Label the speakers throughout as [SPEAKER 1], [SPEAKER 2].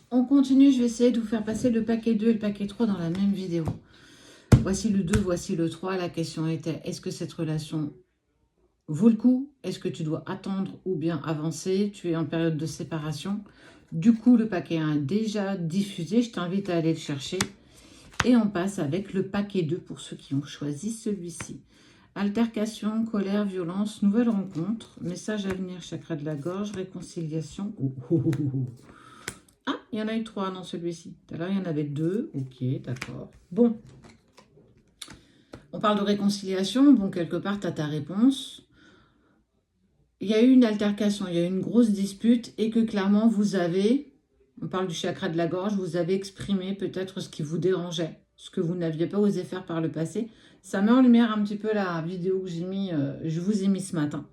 [SPEAKER 1] On continue, je vais essayer de vous faire passer le paquet 2 et le paquet 3 dans la même vidéo. Voici le 2, voici le 3. La question était, est-ce que cette relation vaut le coup? Est-ce que tu dois attendre ou bien avancer? Tu es en période de séparation. Du coup, le paquet 1 est déjà diffusé. Je t'invite à aller le chercher. Et on passe avec le paquet 2 pour ceux qui ont choisi celui-ci. Altercation, colère, violence, nouvelle rencontre, message à venir, chakra de la gorge, réconciliation. Oh, oh, oh, oh. Ah, il y en a eu 3 dans celui-ci. Tout à l'heure, il y en avait 2. Ok, d'accord. Bon, on parle de réconciliation. Bon, quelque part, tu as ta réponse. Il y a eu une altercation, il y a eu une grosse dispute et que clairement, vous avez, on parle du chakra de la gorge, vous avez exprimé peut-être ce qui vous dérangeait, ce que vous n'aviez pas osé faire par le passé. Ça met en lumière un petit peu la vidéo que je vous ai mis ce matin.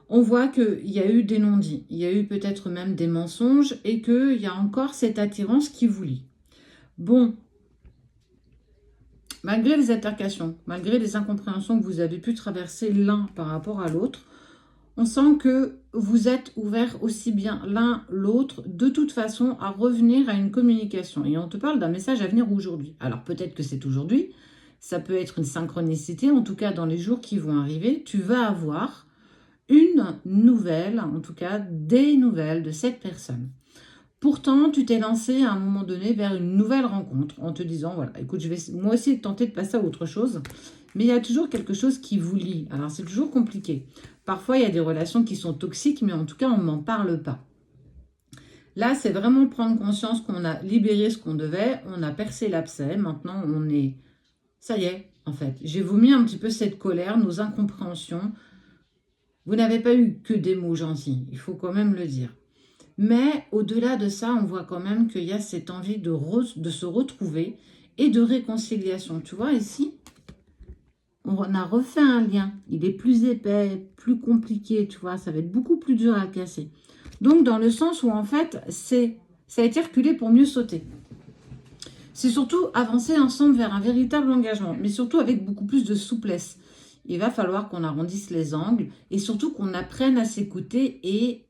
[SPEAKER 1] On voit qu'il y a eu des non-dits, il y a eu peut-être même des mensonges et qu'il y a encore cette attirance qui vous lie. Bon, malgré les altercations, malgré les incompréhensions que vous avez pu traverser l'un par rapport à l'autre, on sent que vous êtes ouverts aussi bien l'un l'autre, de toute façon, à revenir à une communication. Et on te parle d'un message à venir aujourd'hui. Alors peut-être que c'est aujourd'hui, ça peut être une synchronicité, en tout cas dans les jours qui vont arriver, tu vas avoir une nouvelle, en tout cas des nouvelles de cette personne. Pourtant, tu t'es lancé à un moment donné vers une nouvelle rencontre en te disant, voilà, écoute, je vais moi aussi tenter de passer à autre chose, mais il y a toujours quelque chose qui vous lie. Alors, c'est toujours compliqué. Parfois, il y a des relations qui sont toxiques, mais en tout cas, on n'en parle pas. Là, c'est vraiment prendre conscience qu'on a libéré ce qu'on devait, on a percé l'abcès, maintenant on est... Ça y est, en fait. J'ai vomi un petit peu cette colère, nos incompréhensions. Vous n'avez pas eu que des mots gentils, il faut quand même le dire. Mais au-delà de ça, on voit quand même qu'il y a cette envie de se retrouver et de réconciliation. Tu vois, ici, on a refait un lien. Il est plus épais, plus compliqué, tu vois. Ça va être beaucoup plus dur à le casser. Donc, dans le sens où, en fait, ça a été reculé pour mieux sauter. C'est surtout avancer ensemble vers un véritable engagement, mais surtout avec beaucoup plus de souplesse. Il va falloir qu'on arrondisse les angles et surtout qu'on apprenne à s'écouter et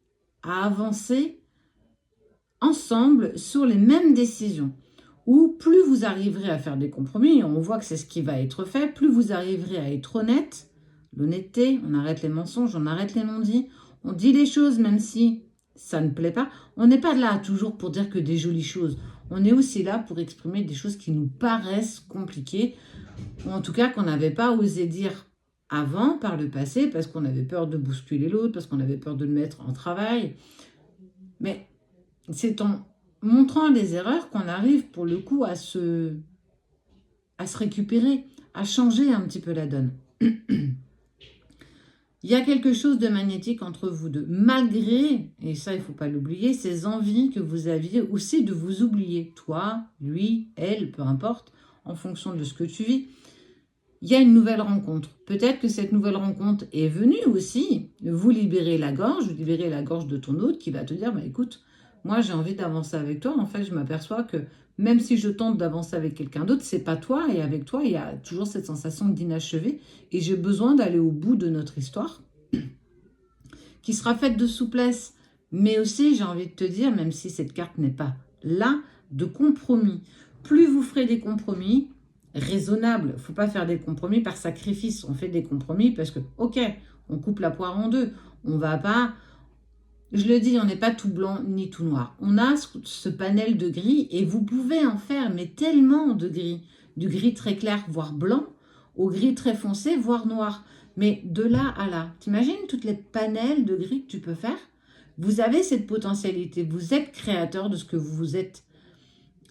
[SPEAKER 1] à avancer ensemble sur les mêmes décisions. Ou plus vous arriverez à faire des compromis, on voit que c'est ce qui va être fait, plus vous arriverez à être honnête, l'honnêteté, on arrête les mensonges, on arrête les non-dits, on dit les choses même si ça ne plaît pas. On n'est pas là toujours pour dire que des jolies choses. On est aussi là pour exprimer des choses qui nous paraissent compliquées, ou en tout cas qu'on n'avait pas osé dire avant, par le passé, parce qu'on avait peur de bousculer l'autre, parce qu'on avait peur de le mettre en travail. Mais c'est en montrant les erreurs qu'on arrive pour le coup à se récupérer, à changer un petit peu la donne. Il y a quelque chose de magnétique entre vous deux, malgré, et ça il ne faut pas l'oublier, ces envies que vous aviez aussi de vous oublier. Toi, lui, elle, peu importe, en fonction de ce que tu vis. Il y a une nouvelle rencontre. Peut-être que cette nouvelle rencontre est venue aussi vous libérer la gorge de ton autre qui va te dire, bah, écoute, moi j'ai envie d'avancer avec toi. En fait, je m'aperçois que même si je tente d'avancer avec quelqu'un d'autre, c'est pas toi. Et avec toi, il y a toujours cette sensation d'inachevé. Et j'ai besoin d'aller au bout de notre histoire, qui sera faite de souplesse. Mais aussi, j'ai envie de te dire, même si cette carte n'est pas là, de compromis. Plus vous ferez des compromis, raisonnable. Il ne faut pas faire des compromis par sacrifice. On fait des compromis parce que, ok, on coupe la poire en deux. On va pas... Je le dis, on n'est pas tout blanc ni tout noir. On a ce panel de gris et vous pouvez en faire, mais tellement de gris. Du gris très clair, voire blanc, au gris très foncé, voire noir. Mais de là à là, t'imagines toutes les panels de gris que tu peux faire? Vous avez cette potentialité. Vous êtes créateur de ce que vous êtes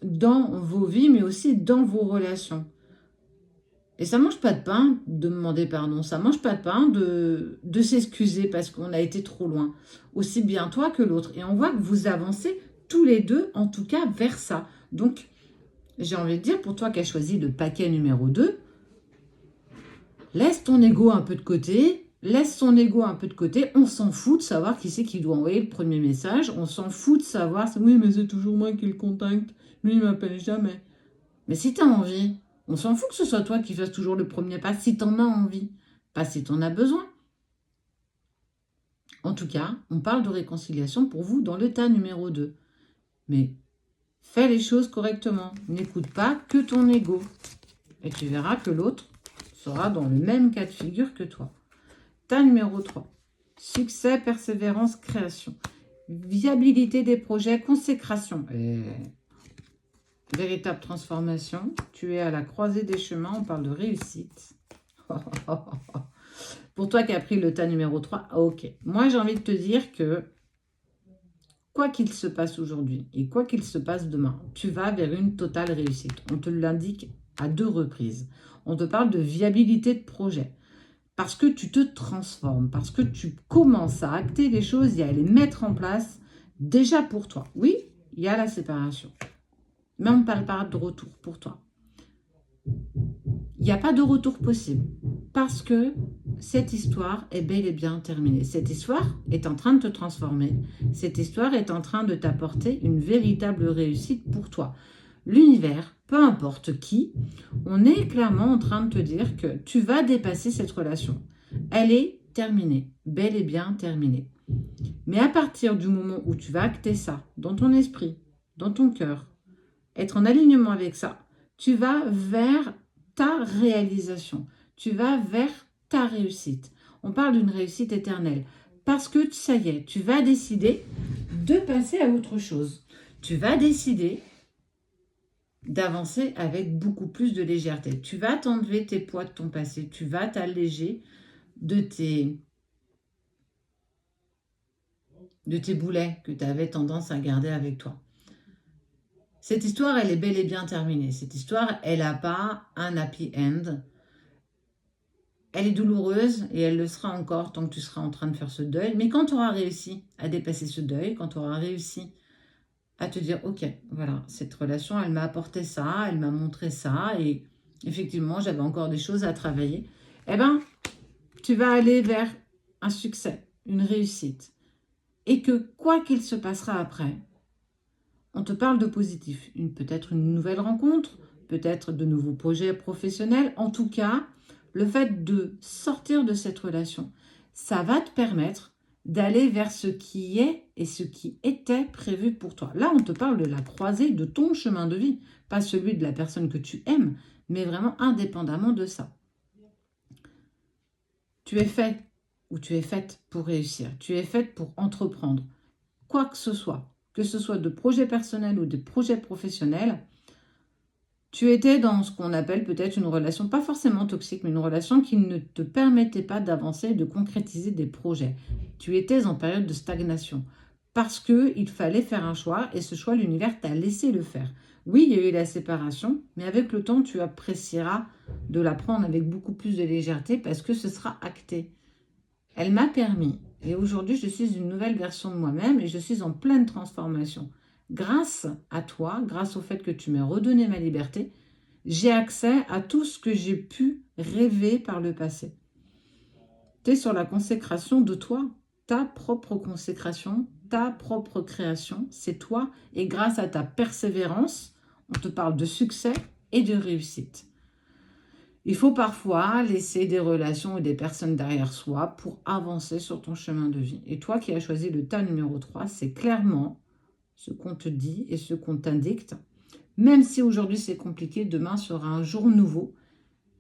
[SPEAKER 1] dans vos vies, mais aussi dans vos relations. Et ça ne mange pas de pain de demander pardon, ça ne mange pas de pain de s'excuser parce qu'on a été trop loin, aussi bien toi que l'autre. Et on voit que vous avancez tous les deux, en tout cas, vers ça. Donc, j'ai envie de dire, pour toi qui as choisi le paquet numéro 2, laisse ton ego un peu de côté, laisse son ego un peu de côté, on s'en fout de savoir qui c'est qui doit envoyer le premier message, on s'en fout de savoir, oui, mais c'est toujours moi qui le contacte, lui, il ne m'appelle jamais. Mais si tu as envie, on s'en fout que ce soit toi qui fasses toujours le premier pas, si tu en as envie, pas si tu en as besoin. En tout cas, on parle de réconciliation pour vous dans le tas numéro 2. Mais Fais les choses correctement. N'écoute pas que ton ego. Et tu verras que l'autre sera dans le même cas de figure que toi. Tas numéro 3. Succès, persévérance, création. Viabilité des projets, consécration. Et véritable transformation. Tu es à la croisée des chemins. On parle de réussite. Pour toi qui as pris le tas numéro 3, ok. Moi, j'ai envie de te dire que quoi qu'il se passe aujourd'hui et quoi qu'il se passe demain, tu vas vers une totale réussite. On te l'indique à 2 reprises. On te parle de viabilité de projet. Parce que tu te transformes, parce que tu commences à acter les choses et à les mettre en place déjà pour toi. Oui, il y a la séparation. Mais on ne parle pas de retour pour toi. Il n'y a pas de retour possible. Parce que cette histoire est bel et bien terminée. Cette histoire est en train de te transformer. Cette histoire est en train de t'apporter une véritable réussite pour toi. L'univers, peu importe qui, on est clairement en train de te dire que tu vas dépasser cette relation. Elle est terminée, bel et bien terminée. Mais à partir du moment où tu vas acter ça dans ton esprit, dans ton cœur, être en alignement avec ça, tu vas vers ta réalisation. Tu vas vers ta réussite. On parle d'une réussite éternelle. Parce que ça y est, tu vas décider de passer à autre chose. Tu vas décider d'avancer avec beaucoup plus de légèreté. Tu vas t'enlever tes poids de ton passé. Tu vas t'alléger de tes boulets que tu avais tendance à garder avec toi. Cette histoire, elle est bel et bien terminée. Cette histoire, elle n'a pas un happy end. Elle est douloureuse et elle le sera encore tant que tu seras en train de faire ce deuil. Mais quand tu auras réussi à dépasser ce deuil, quand tu auras réussi à te dire, ok, voilà, cette relation, elle m'a apporté ça, elle m'a montré ça, et effectivement, j'avais encore des choses à travailler, eh bien, tu vas aller vers un succès, une réussite. Et que quoi qu'il se passera après, on te parle de positif. Peut-être une nouvelle rencontre, peut-être de nouveaux projets professionnels. En tout cas, le fait de sortir de cette relation, ça va te permettre d'aller vers ce qui est et ce qui était prévu pour toi. Là, on te parle de la croisée de ton chemin de vie, pas celui de la personne que tu aimes, mais vraiment indépendamment de ça. Tu es fait ou tu es faite pour réussir. Tu es faite pour entreprendre quoi que ce soit de projets personnels ou de projets professionnels. Tu étais dans ce qu'on appelle peut-être une relation, pas forcément toxique, mais une relation qui ne te permettait pas d'avancer et de concrétiser des projets. Tu étais en période de stagnation parce qu'il fallait faire un choix et ce choix, l'univers t'a laissé le faire. Oui, il y a eu la séparation, mais avec le temps, tu apprécieras de la prendre avec beaucoup plus de légèreté parce que ce sera acté. Elle m'a permis, et aujourd'hui, je suis une nouvelle version de moi-même et je suis en pleine transformation. Grâce à toi, grâce au fait que tu m'as redonné ma liberté, j'ai accès à tout ce que j'ai pu rêver par le passé. Tu es sur la consécration de toi, ta propre consécration, ta propre création, c'est toi. Et grâce à ta persévérance, on te parle de succès et de réussite. Il faut parfois laisser des relations et des personnes derrière soi pour avancer sur ton chemin de vie. Et toi qui as choisi le tas numéro 3, c'est clairement ce qu'on te dit et ce qu'on t'indicte. Même si aujourd'hui c'est compliqué, demain sera un jour nouveau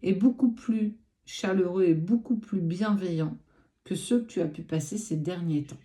[SPEAKER 1] et beaucoup plus chaleureux et beaucoup plus bienveillant que ceux que tu as pu passer ces derniers temps.